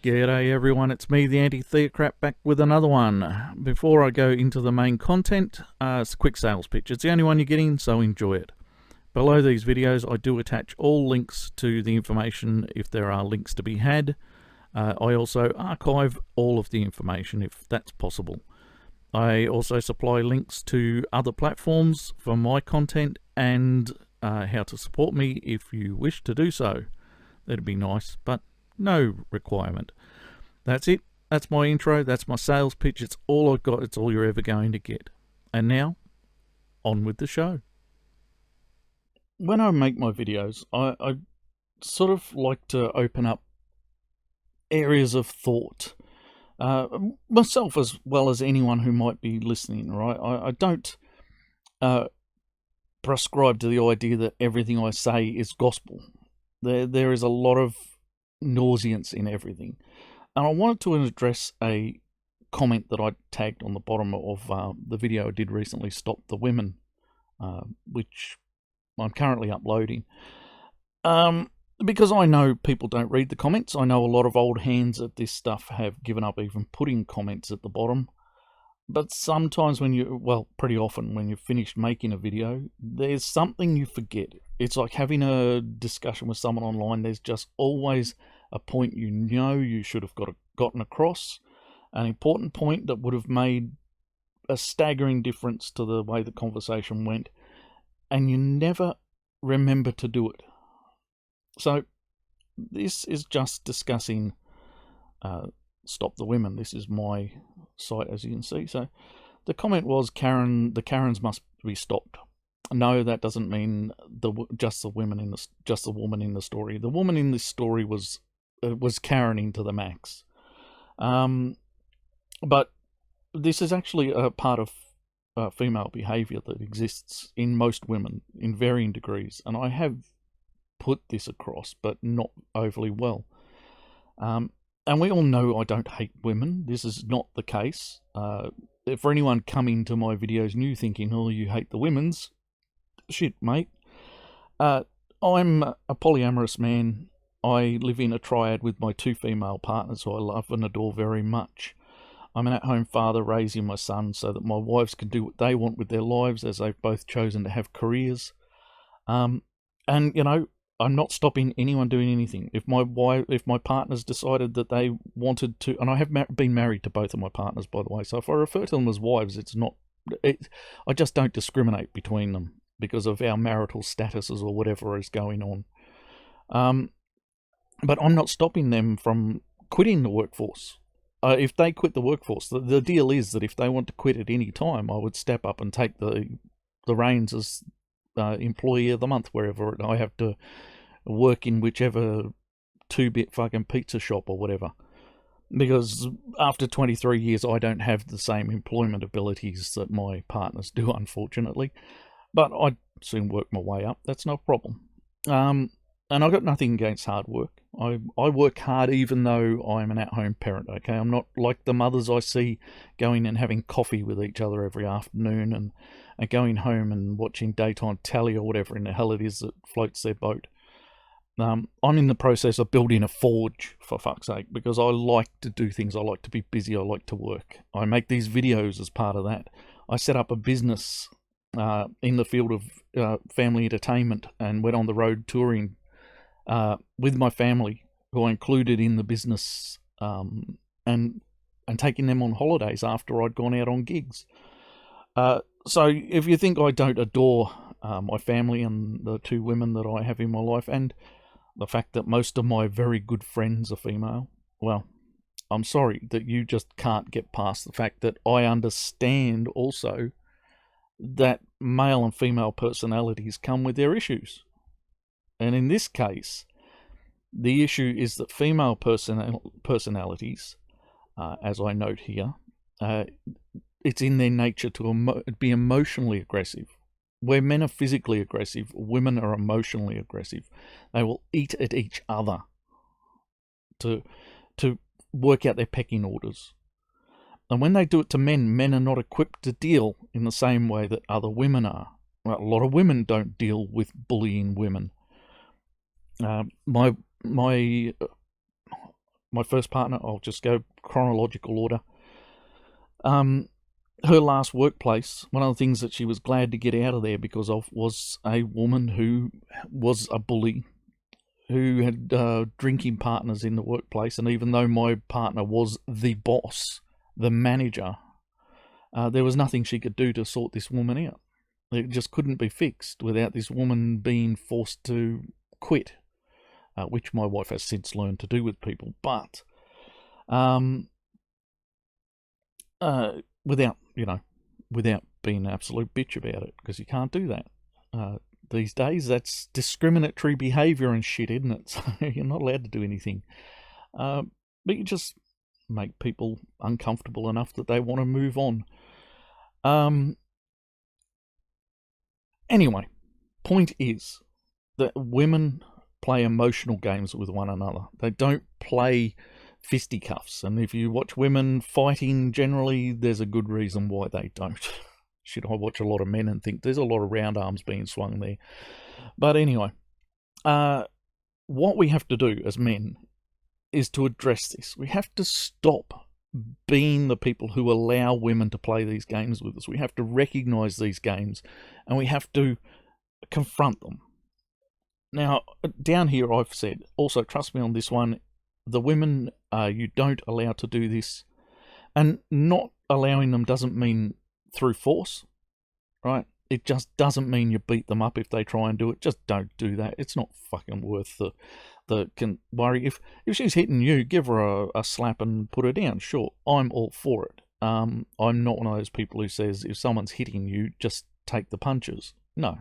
G'day everyone, it's me, the Anti-Theocrat, back with another one. Before I go into the main content, it's a quick sales pitch. It's the only one you're getting, so enjoy it. Below these videos, I do attach all links to the information if there are links to be had. I also archive all of the information if that's possible. I also supply links to other platforms for my content and how to support me if you wish to do so. That'd be nice, but no requirement. That's it. That's my intro. That's my sales pitch. It's all I've got. It's all you're ever going to get. And now, on with the show. When I make my videos, I sort of like to open up areas of thought. Myself as well as anyone who might be listening, right? I don't prescribe to the idea that everything I say is gospel. There is a lot of nauseance in everything. And I wanted to address a comment that I tagged on the bottom of the video I did recently, Stop the Women, which I'm currently uploading. Because I know people don't read the comments. I know a lot of old hands at this stuff have given up even putting comments at the bottom. But sometimes pretty often when you've finished making a video, there's something you forget. It's like having a discussion with someone online. There's just always a point you should have gotten across, an important point that would have made a staggering difference to the way the conversation went, and you never remember to do it. So this is just discussing Stop the Women. This is my site, as you can see. So the comment was, the Karens must be stopped. No, that doesn't mean just the woman in the story. The woman in this story was Karening to the max. But this is actually a part of female behaviour that exists in most women in varying degrees, and I have put this across, but not overly well. And we all know I don't hate women. This is not the case. For anyone coming to my videos new thinking, oh, you hate the women's, shit, mate. I'm a polyamorous man. I live in a triad with my two female partners who I love and adore very much. I'm an at-home father raising my son so that my wives can do what they want with their lives, as they've both chosen to have careers. And, I'm not stopping anyone doing anything. If my partners decided that they wanted to, and I have been married to both of my partners, by the way, so if I refer to them as wives, I just don't discriminate between them because of our marital statuses or whatever is going on. But I'm not stopping them from quitting the workforce. If they quit the workforce, the deal is that if they want to quit at any time, I would step up and take the reins as employee of the month, wherever I have to work in, whichever 2-bit fucking pizza shop or whatever. Because after 23 years, I don't have the same employment abilities that my partners do, unfortunately. But I'd soon work my way up. That's no problem. And I've got nothing against hard work. I work hard even though I'm an at-home parent, okay? I'm not like the mothers I see going and having coffee with each other every afternoon and going home and watching daytime telly or whatever in the hell it is that floats their boat. I'm in the process of building a forge, for fuck's sake, because I like to do things. I like to be busy. I like to work. I make these videos as part of that. I set up a business in the field of family entertainment and went on the road touring with my family, who I included in the business, and taking them on holidays after I'd gone out on gigs. So if you think I don't adore my family and the two women that I have in my life, and the fact that most of my very good friends are female, well, I'm sorry that you just can't get past the fact that I understand also that male and female personalities come with their issues. And in this case, the issue is that female personalities, as I note here, it's in their nature to be emotionally aggressive. Where men are physically aggressive, women are emotionally aggressive. They will eat at each other to work out their pecking orders. And when they do it to men, men are not equipped to deal in the same way that other women are. A lot of women don't deal with bullying women. My my first partner, I'll just go chronological order. Her last workplace, one of the things that she was glad to get out of there because of was a woman who was a bully, who had drinking partners in the workplace. And even though my partner was the boss, the manager, there was nothing she could do to sort this woman out. It just couldn't be fixed without this woman being forced to quit, which my wife has since learned to do with people. But without being an absolute bitch about it, because you can't do that. These days, that's discriminatory behaviour and shit, isn't it? So you're not allowed to do anything. But you just make people uncomfortable enough that they want to move on. Anyway, point is that women play emotional games with one another. They don't play fisticuffs. And if you watch women fighting, generally, there's a good reason why they don't. Shit, I watch a lot of men and think there's a lot of round arms being swung there. But anyway, what we have to do as men is to address this. We have to stop being the people who allow women to play these games with us. We have to recognise these games and we have to confront them. Now, down here I've said, also trust me on this one, the women you don't allow to do this. And not allowing them doesn't mean through force, right? It just doesn't mean you beat them up if they try and do it. Just don't do that. It's not fucking worth the worry. If she's hitting you, give her a slap and put her down. Sure, I'm all for it. I'm not one of those people who says if someone's hitting you, just take the punches. No.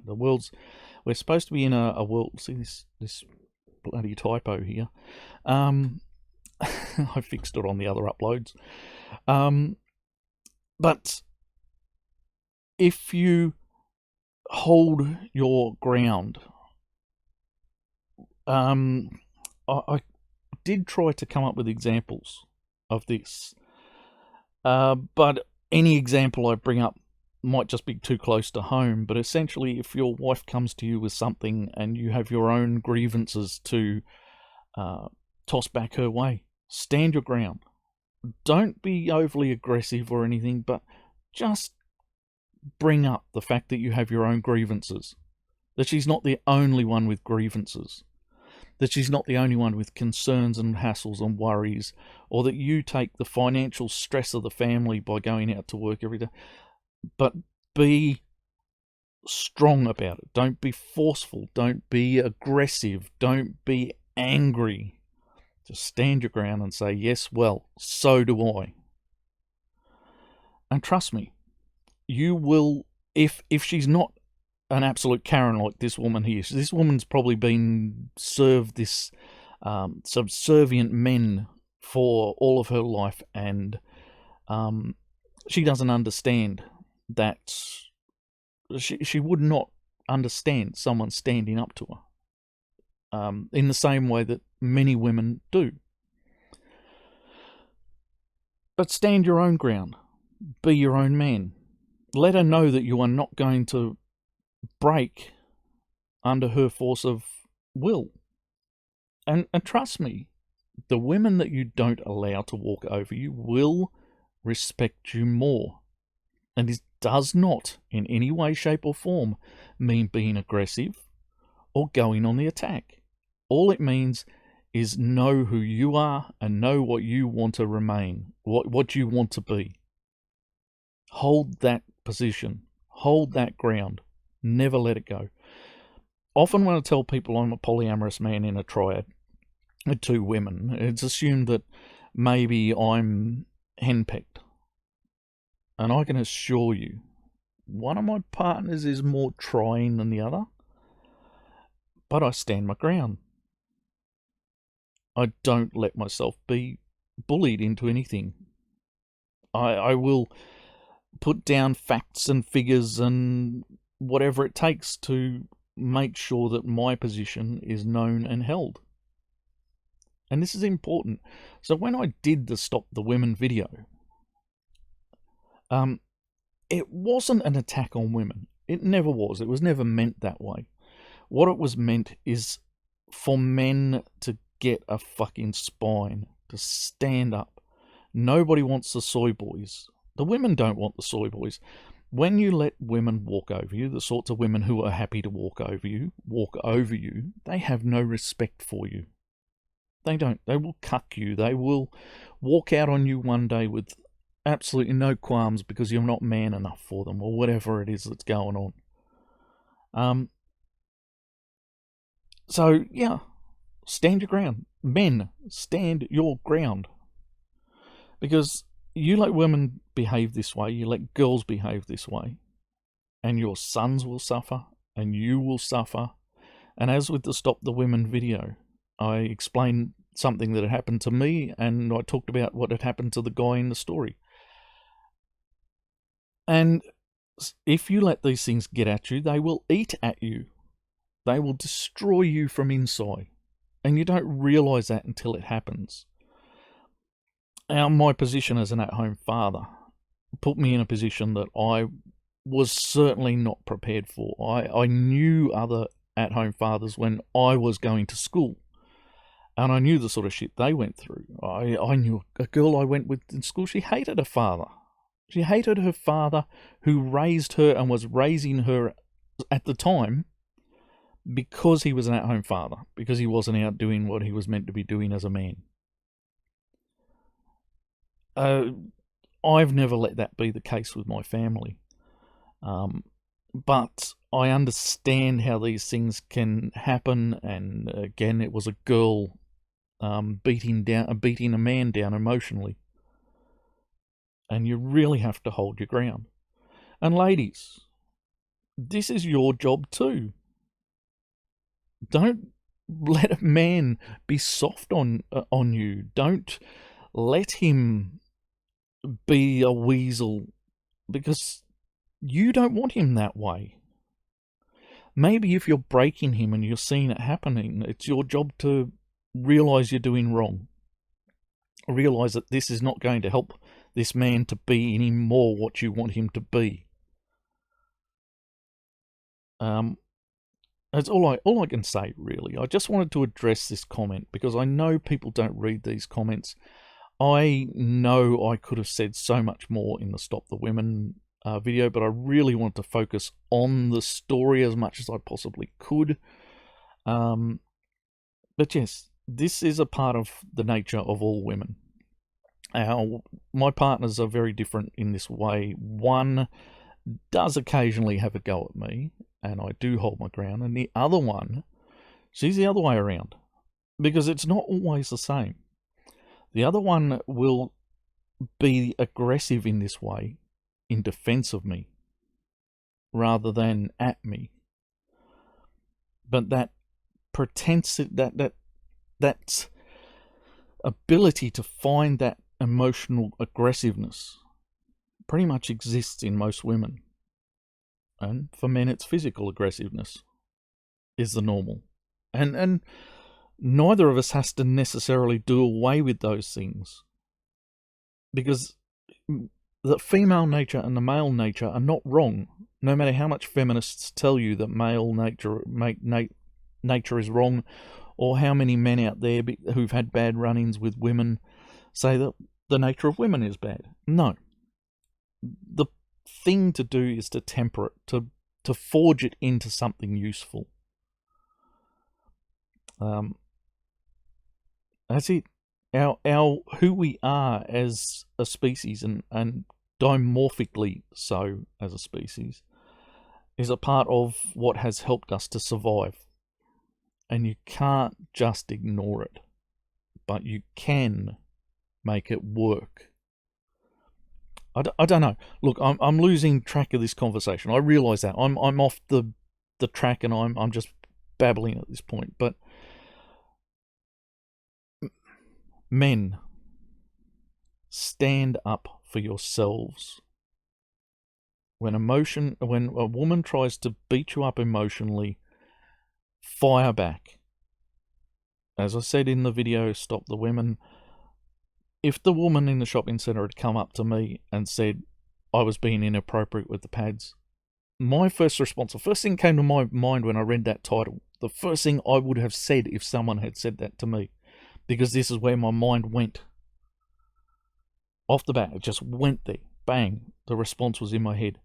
We're supposed to be in a world. See this bloody typo here. I fixed it on the other uploads. But if you hold your ground, I did try to come up with examples of this, but any example I bring up might just be too close to home. But essentially, if your wife comes to you with something and you have your own grievances to toss back her way, stand your ground. Don't be overly aggressive or anything, but just bring up the fact that you have your own grievances, that she's not the only one with grievances, that she's not the only one with concerns and hassles and worries, or that you take the financial stress of the family by going out to work every day. But be strong about it. Don't be forceful. Don't be aggressive. Don't be angry. Just stand your ground and say, yes, well, so do I. And trust me, you will, if she's not an absolute Karen like this woman here, this woman's probably been served this subservient men for all of her life, and she doesn't understand that. She would not understand someone standing up to her in the same way that many women do. But stand your own ground. Be your own man. Let her know that you are not going to break under her force of will. And trust me, the women that you don't allow to walk over you will respect you more. And this does not, in any way, shape or form, mean being aggressive or going on the attack. All it means is know who you are and know what you want to remain, what you want to be. Hold that position. Hold that ground. Never let it go. Often when I tell people I'm a polyamorous man in a triad with two women, it's assumed that maybe I'm henpecked. And I can assure you, one of my partners is more trying than the other, but I stand my ground. I don't let myself be bullied into anything. I will put down facts and figures and whatever it takes to make sure that my position is known and held. And this is important. So when I did the Stop the Women video, it wasn't an attack on women. It never was. It was never meant that way. What it was meant is for men to get a fucking spine to stand up. Nobody wants the soy boys. The women don't want the soy boys. When you let women walk over you, the sorts of women who are happy to walk over you, they have no respect for you. They don't. They will cuck you. They will walk out on you one day with absolutely no qualms because you're not man enough for them, or whatever it is that's going on. So, yeah, stand your ground. Men, stand your ground. Because you let women behave this way, you let girls behave this way, and your sons will suffer, and you will suffer. And as with the Stop the Women video, I explained something that had happened to me, and I talked about what had happened to the guy in the story. And if you let these things get at you, they will eat at you. They will destroy you from inside. And you don't realise that until it happens. Now, my position as an at-home father put me in a position that I was certainly not prepared for. I knew other at-home fathers when I was going to school. And I knew the sort of shit they went through. I knew a girl I went with in school, she hated her father. She hated her father who raised her and was raising her at the time because he was an at-home father, because he wasn't out doing what he was meant to be doing as a man. I've never let that be the case with my family. But I understand how these things can happen, and again, it was a girl beating a man down emotionally. And you really have to hold your ground. And ladies, this is your job too. Don't let a man be soft on you. Don't let him be a weasel, because you don't want him that way. Maybe if you're breaking him and you're seeing it happening, it's your job to realise you're doing wrong. Realise that this is not going to help this man to be any more what you want him to be. That's all I can say, really. I just wanted to address this comment because I know people don't read these comments. I know I could have said so much more in the Stop the Women video, but I really wanted to focus on the story as much as I possibly could. But yes, this is a part of the nature of all women. My partners are very different in this way. One does occasionally have a go at me, and I do hold my ground, and the other one, she's the other way around, because it's not always the same. The other one will be aggressive in this way, in defense of me, rather than at me. But that that ability to find that emotional aggressiveness pretty much exists in most women. And for men, it's physical aggressiveness is the normal. And neither of us has to necessarily do away with those things, because the female nature and the male nature are not wrong, no matter how much feminists tell you that male nature is wrong, or how many men out there who've had bad run-ins with women say that the nature of women is bad. No. The thing to do is to temper it, to forge it into something useful. That's it. Our who we are as a species, and dimorphically so as a species, is a part of what has helped us to survive. And you can't just ignore it, but you can make it work. I don't know. Look, I'm losing track of this conversation. I realise that. I'm off the track, and I'm just babbling at this point. But men, stand up for yourselves. When a woman tries to beat you up emotionally, fire back. As I said in the video, Stop the Women, if the woman in the shopping centre had come up to me and said I was being inappropriate with the pads, my first response, the first thing that came to my mind when I read that title, the first thing I would have said if someone had said that to me, because this is where my mind went. Off the bat, it just went there. Bang. The response was in my head.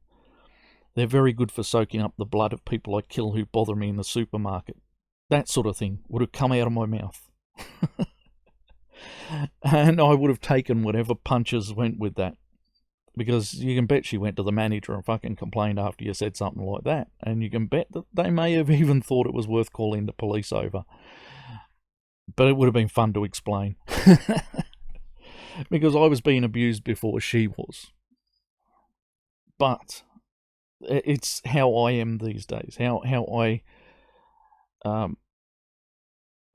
They're very good for soaking up the blood of people I kill who bother me in the supermarket. That sort of thing would have come out of my mouth. And I would have taken whatever punches went with that. Because you can bet she went to the manager and fucking complained after you said something like that. And you can bet that they may have even thought it was worth calling the police over. But it would have been fun to explain. Because I was being abused before she was. But it's how I am these days. How I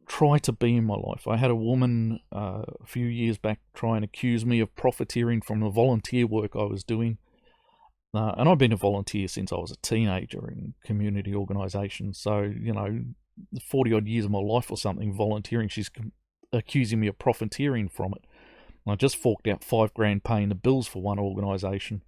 try to be in my life. I had a woman a few years back try and accuse me of profiteering from the volunteer work I was doing. And I've been a volunteer since I was a teenager in community organisations. So, 40-odd years of my life or something volunteering. She's accusing me of profiteering from it. And I just forked out $5,000 paying the bills for one organisation.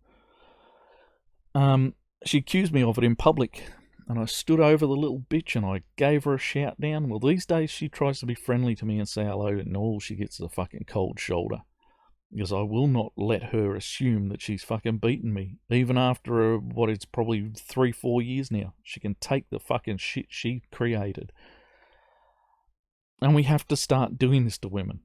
She accused me of it in public. And I stood over the little bitch and I gave her a shout down. Well, these days she tries to be friendly to me and say hello, and all she gets is a fucking cold shoulder. Because I will not let her assume that she's fucking beaten me. Even after, what it's probably 3-4 years now. She can take the fucking shit she created. And we have to start doing this to women.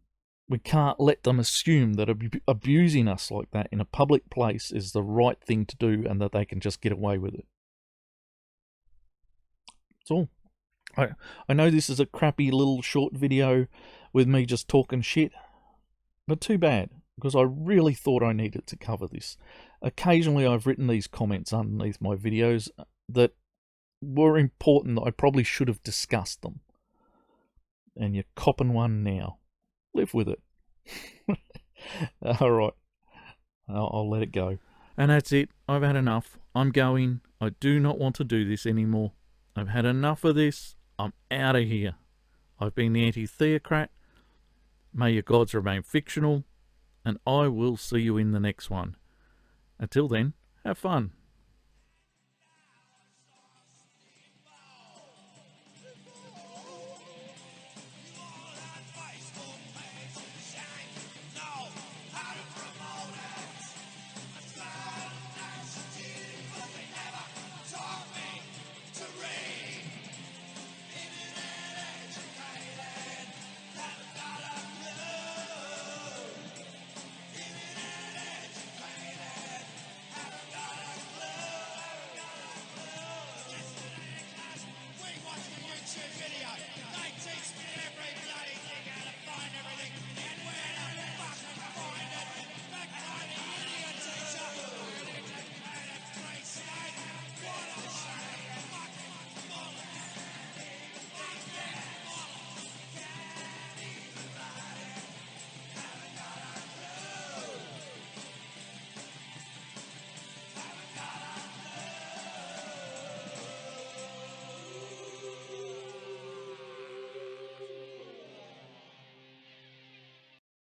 We can't let them assume that abusing us like that in a public place is the right thing to do and that they can just get away with it. That's all. I know this is a crappy little short video with me just talking shit, but too bad, because I really thought I needed to cover this. Occasionally I've written these comments underneath my videos that were important, that I probably should have discussed them. And you're copping one now. Live with it. Alright, I'll let it go. And that's it. I've had enough. I'm going. I do not want to do this anymore. I've had enough of this. I'm out of here. I've been the anti-theocrat. May your gods remain fictional. And I will see you in the next one. Until then, have fun.